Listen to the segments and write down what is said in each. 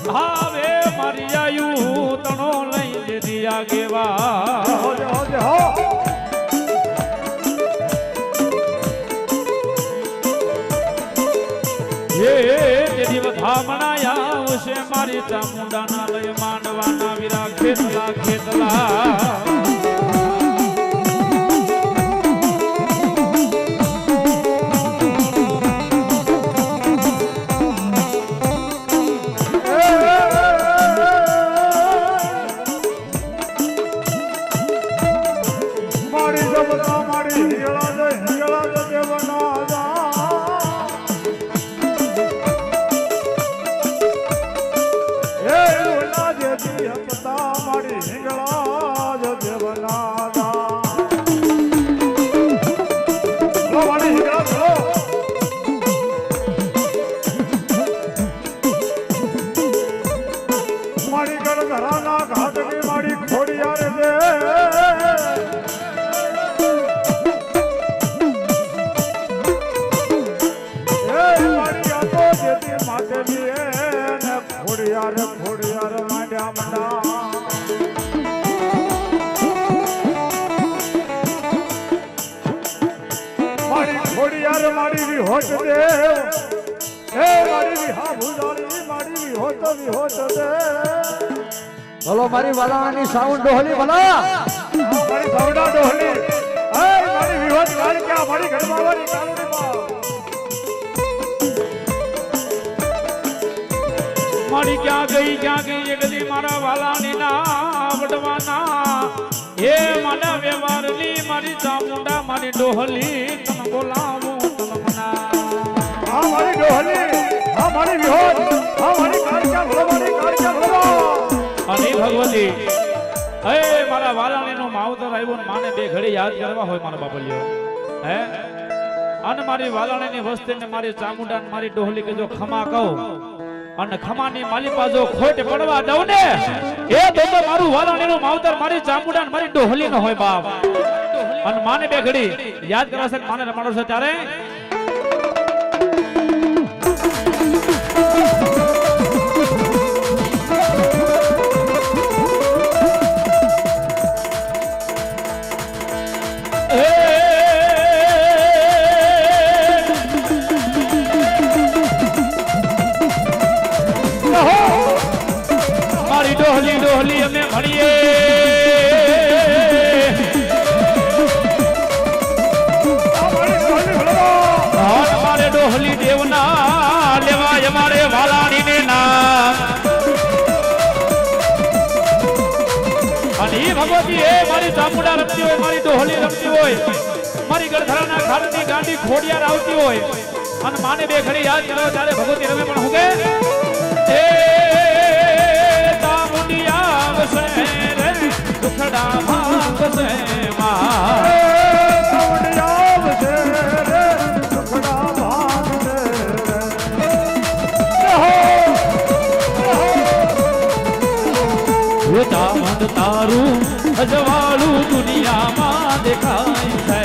હવે મારી આયુ તણો લઈ જે દિયા ગેવા જેથી બધા મનાયા આવશે મારી ચામુંડાના લય માંડવાના વીરા ખેતલા ખેતલા બોલો મારી વાલાની સાઉન્ડ ડોહલી બોલો મારી સાઉન્ડ ડોહલી એ મારી વિહોત ગાડી ક્યાં મારી ઘરમાં વાળી કાલુડી મારી ક્યાં ગઈ એકદી મારા વાલાની ના વડવાના એ મારા વ્યવહારની મારી ચામુંડા મારી ડોહલી તને બોલાવું તને મના હા મારી ડોહલી હા મારી વિહોત હા મારી કાળિયા ભલો મારી કાળિયા ભલો અને ભગવતી હે મારા વાલાણીનો માવતર આવ્યો ને માને બે ઘડી યાદ કરવા હોય મારા બાપલિયો હે અને મારી વાલાણીની વસ્તીને મારી ચામુંડા ને મારી ડોહલી કે જો ખમા કહું અને ખમાની માલિપા જો ખોટ પડવા દઉં ને એ તો મારું વાલાણીનું માવતર મારી ચામુંડા ને મારી ડોહલી નો હોય બાપ અને માને બે ઘડી યાદ કરવા છે માને રમાડો છે ત્યારે ડોહલી અમે ભણીએ મારે ડોહલી દેવના લેવાય મારે વાલાણીને ના અને ભગવતી એ મારી ચામુંડા રમતી હોય મારી ડોહલી રમતી હોય મારી ગળધરાના ખાડની ગાંડી ખોડિયાર આવતી હોય અને માને બે ઘડી યાદ કરો ત્યારે ભગવતી રમે પણ હું કે દુખડા ભાગશે તારું અજવાળું દુનિયામાં દેખાય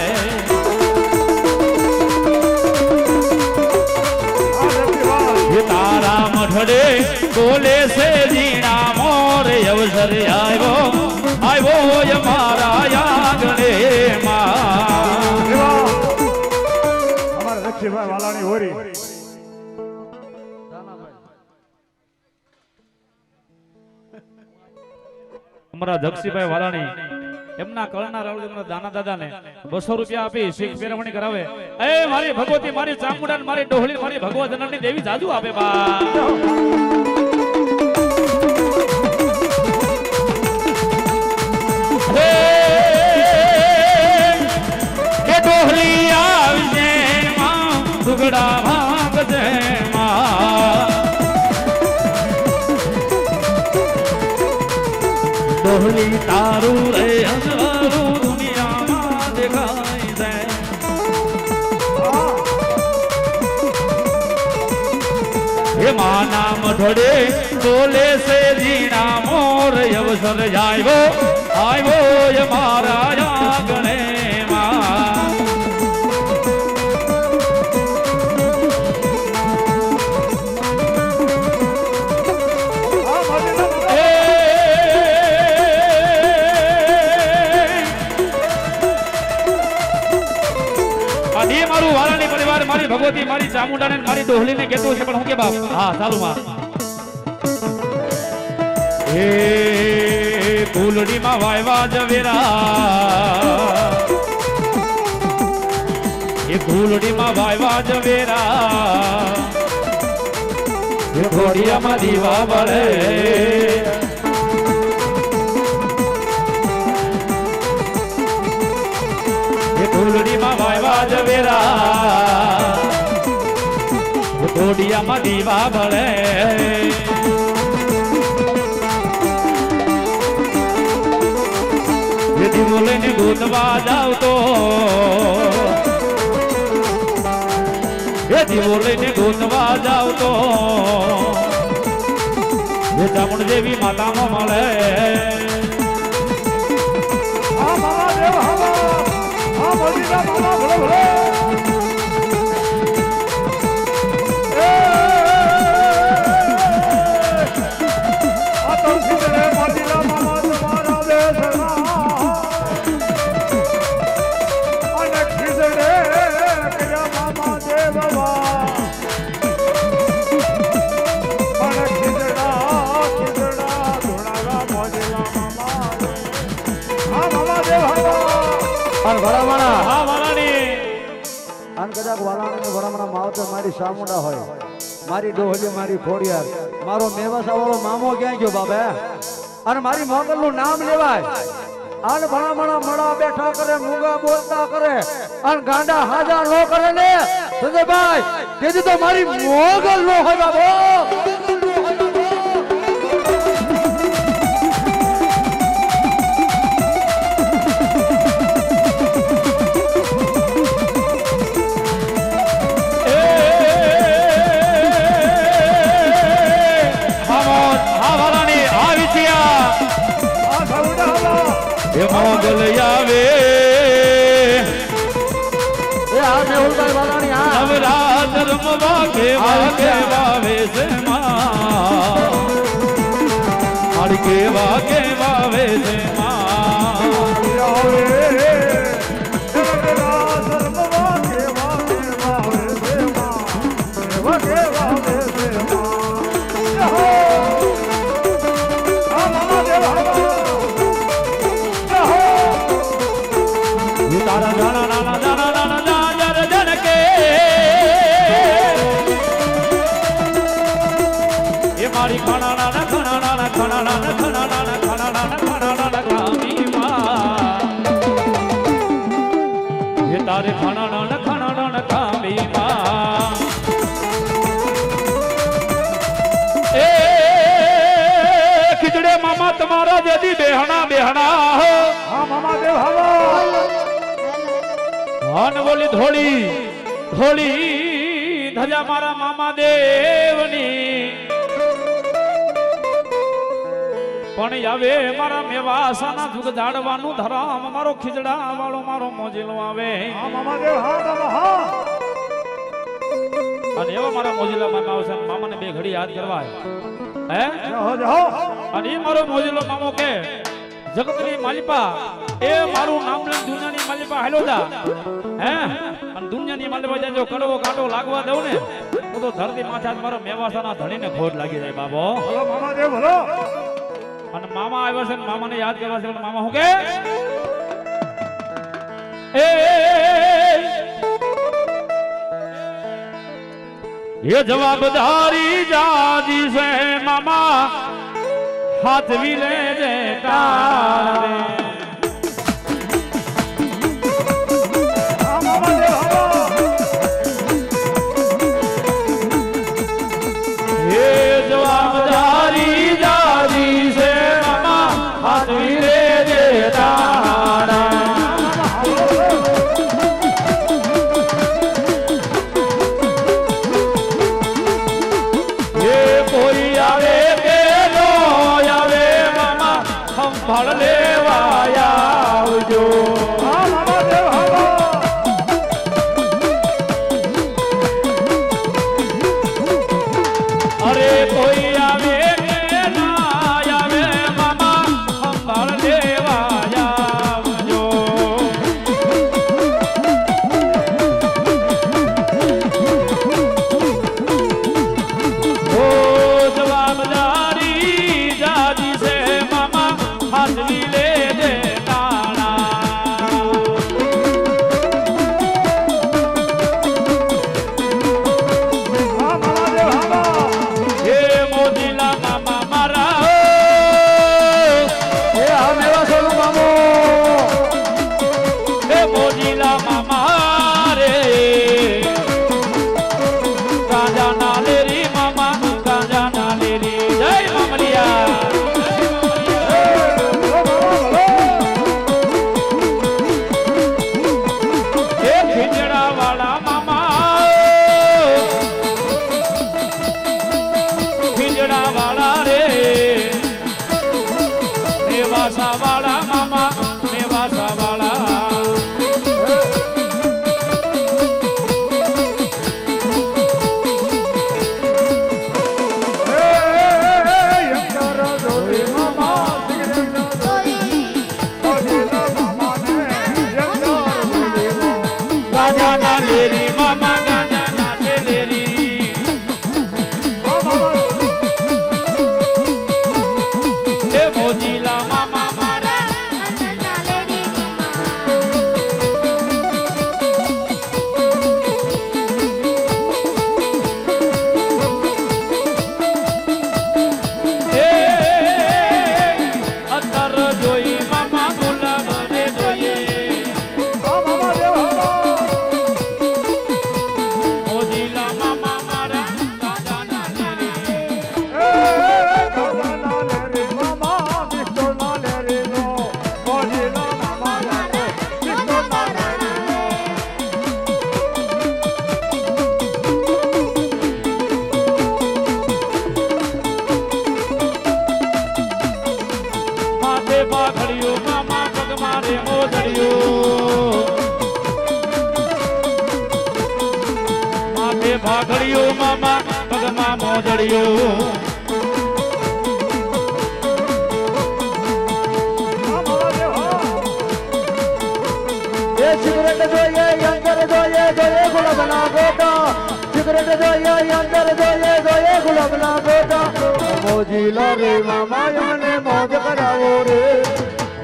છે તારા મઢડે બોલે છે જીણા મોર અવસર આવ્યો મારા યાગણે અમારા લક્ષ્મીભાઈ વાલાની હોરી અમારા જગસીભાઈ વાલાણી એમના કળના રાવળ દાના દાદાને 200 રૂપિયા આપી શીખ પેરવણી કરાવે એ મારી ભગવતી મારી ચામુંડા મારી ડોહલી મારી ભગવતની દેવી જાજુ આપે બા કે ડોહલી આવજે માં દુગડા ભાગજે માં ડોહલી તારું રે અંધારું દુનિયામાં દેખાય છે હે માના મઢડે બોલે છે જીણા મોર અવસર આવ્યો મારા યાગણે માં ચામુંડાને ને મારી ડોહલીને કહેતો છે પણ હું કે બાપ હા ચાલુ માં એ ફૂલડીમાં વાયવા જવેરા એ ફૂલડીમાં વાયવા જવેરા એ ઘોડિયામાં દીવા બળે એ ફૂલડીમાં વાયવા જવેરા એ ઘોડિયામાં દીવા બળે એ દીવો લઈને ગોતવા જાવ તો એ દીવો લઈને ગોતવા જાવ તો એ ચામુંડ દેવી માતામાં મળે હા મામા દેવ હા મોદીના મામા ભલે ભલે આ તલસી રે મોદીના મામા તમારા દેશના અને ખીજડે કયા મામા દેવવા અને ખીજડા ધોળાગા મોદીના મામા હા મામા દેવ અને વરામણા હા વારાણી અને કદાચ વાલાણા વરામણા માવતર મારી ચામુંડા હોય મારી ડોહલી મારી ખોડિયાર મારો મેવાસા વાળો મામો ક્યાં ગયો બાબા અને મારી મોગલ નું નામ લેવાય અને ભણામણા મણા બેઠા કરે મૂંગા બોલતા કરે અને ગાંડા હાજા નો કરે ને સંજયભાઈ તેથી તો મારી મોગલ નો હોય બાબો મોગલ આવે એ આ મેહુલભાઈ વાલાણી આ નવરાત રમવા કેવા વેશ માં કેવા વેશ માં તારા જાના નાના જાના નાના જાજર જનકે એ મારી ખાણા નાના ખાણા નાના ખાણા નાના ખાણા નાના ખાણા નાના ખાણા નાના કામી માં એ તારે ખાણા નાના ખાણા નાના કામી માં એ ખીચડે મામા તમારા જદી બેહણા બેહણા હા મામા દેવ હવા અન બોલી ધોળી ધોળી ધજા મારા મામા દેવની પણ આવે મારા મેવાસાના જુગ જાડવાનું ધરામ મારો ખીજડા વાળો મારો મોજીલો આવે હા મામા દેવ હા મામા હા અને એવા મારા મોજીલા મામા આવશે મામાને બે ઘડી યાદ કરવા હે જાઓ અને એ મારો મોજીલો મામો કે જગતની માલિપા એ મારું નામ લઈને દુનિયાની માલિપા હાલો જા હે અને દુનિયાની માલિપા જો કડવો કાંટો લાગવા દઉં ને તો ધરતી માથે મારો મેવાસાના ધણીને ખોટ લાગી જાય બાબો ભલો મામા દેવ ભલો અને મામા આવ્યા છે ને મામાને યાદ કરવા છે પણ મામા હું કે એ જવાબદારી જાજી છે મામા હાથ વિલે જે તારે હા મામા દેવ હવા એ જવાબદારી જાજી છે મામા હાથ વિલે જે તારે કોઈ આવે કે નો આવે મામા સંભાળ લેવા આવજો હા મામા દેવ હવા અરે કોઈ આવે કે ના આવે મામા સંભાળ લેવા આવજો જડિયું સિગરેટ જોઈએ અંદર જોઈએ જોઈએ ગુલાબના ગોટા સિગરેટ જોઈએ અંદર જોઈએ જોઈએ ગુલાબના ગોટા મોજીલા રે મામા મને મોજ કરાવો રે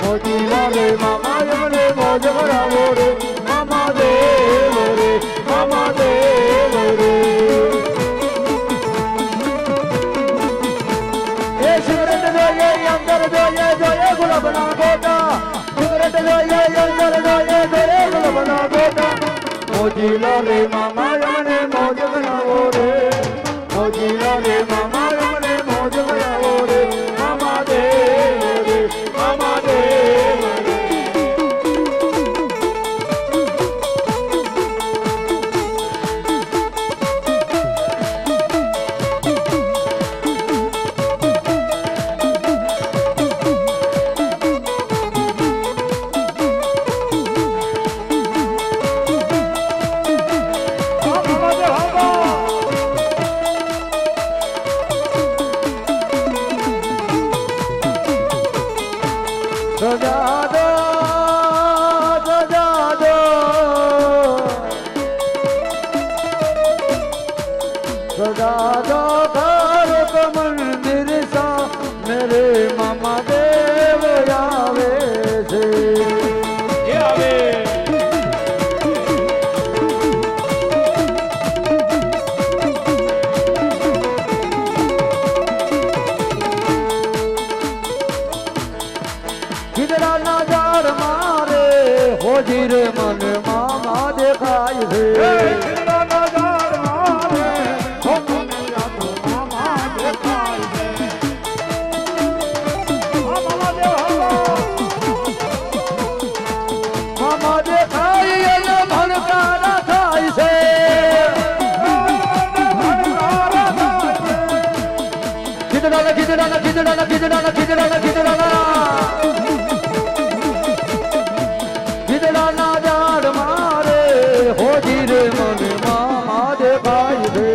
મોજીલા રે મામા મને મોજ કરાવો રે મામા દેવ રે મામા દેવ રે એ સિગરેટ જોઈએ અંદર જોઈએ જોઈએ ગુલાબના ગોટા સિગરેટ જોઈએ અંદર જોઈએ જોઈએ ગુલાબના ગોટા મોજીલા રે મામા મને મોજ કરાવો રે મોજીલા રે મામા મને મોજ કરાવો રે મામા દેવ રે મામા દેવ રે સજા દો સજા દો સજા દો ઘર કો મંદિર સા મેરે મામા દેવ આવે છે એ આવે ગીદડાના ઝાડ મારે હોજી રે મન મામા દેખાય છે મામા દેખાય અને ભણકારા થાય છે ગીદડાના ગીદડાના ગીદડાના ગીદડાના ગીદડાના ગીદડાના ગીદડાના ઝાડ મારે હોજી રે મને મામા દેખાય છે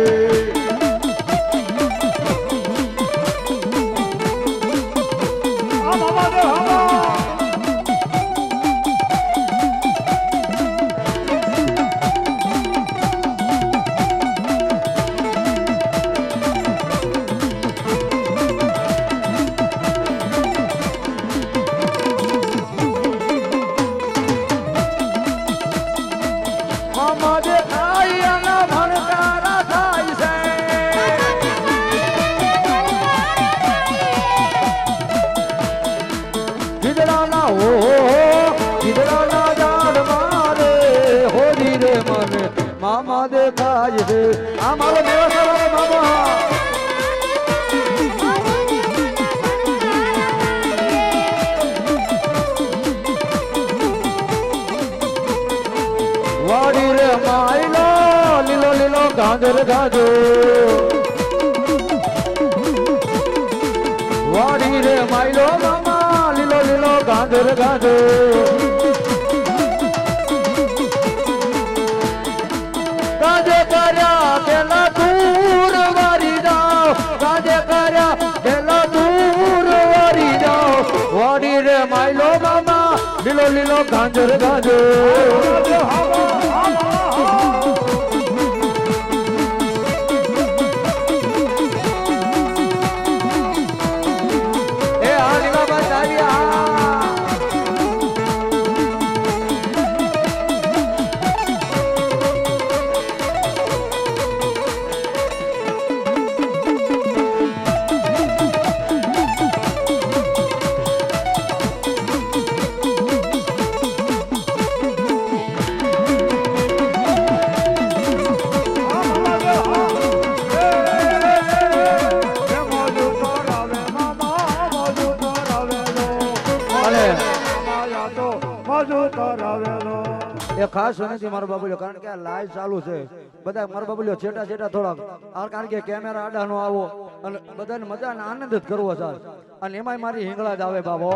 મામા દેખાય અને ભણકારા થાય છે ગીદડાના હો ગીદડાના ઝાડ મારે હોજી રે મને મામા દેખાય છે આ મારો દેવસાવાળો મામા વાડી રે માયલો લીલો લીલો ગાજર ગાજો વાડી રે માયલો મામા લીલો લીલો ગાજર ગાજો કાજે કર્યા પેલા દૂર વારી જાઓ કાજે કર્યા પેલા દૂર વારી જાઓ વાડી રે માયલો મામા લીલો લીલો ગાજર ગાજો એ આ લીલા બતાવ્યા એ ખાસ નથી મારો બાબુલ્યો કારણ કે આ લાઈવ ચાલુ છે બધા મારો બાબુલ્યો છેટા છેટા થોડા કારણ કે કેમેરા આડા નો આવો અને બધાને મજા આનંદ જ કરવો છે અને એમાંય મારી હિંગળા જ આવે બાબો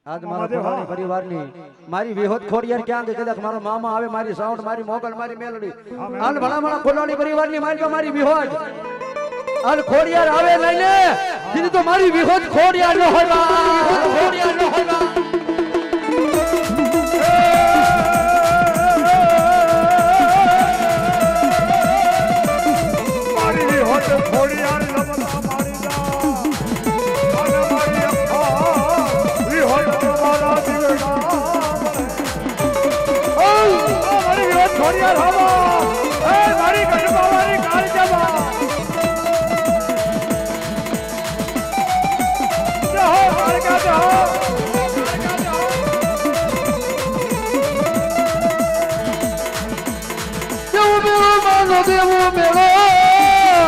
આજ મારા ખોડાની પરિવારની મારી વિહોત ખોડિયાર ક્યાં ગઈ કદાચ મારો મામા આવે મારી સાઉન્ડ મારી મોગલ મારી મેલડી આલ ભલા મારા ખોડાની પરિવારની મારી વિહોત આલ ખોડિયાર આવે લઈને દીદી તો મારી વિહોત ખોડિયાર ન હોય ખોડિયાર ન હોય ખોડિયાર લમતા મારી જા અને મારી અખા વિહોત મારા દિલડા ઓ મારી વિહોત ખોડિયાર હવા એ મારી ગઢબાવાળી કાળજબા જહો કાળકા જહો દેવો મેળો માનો દેવો મેળો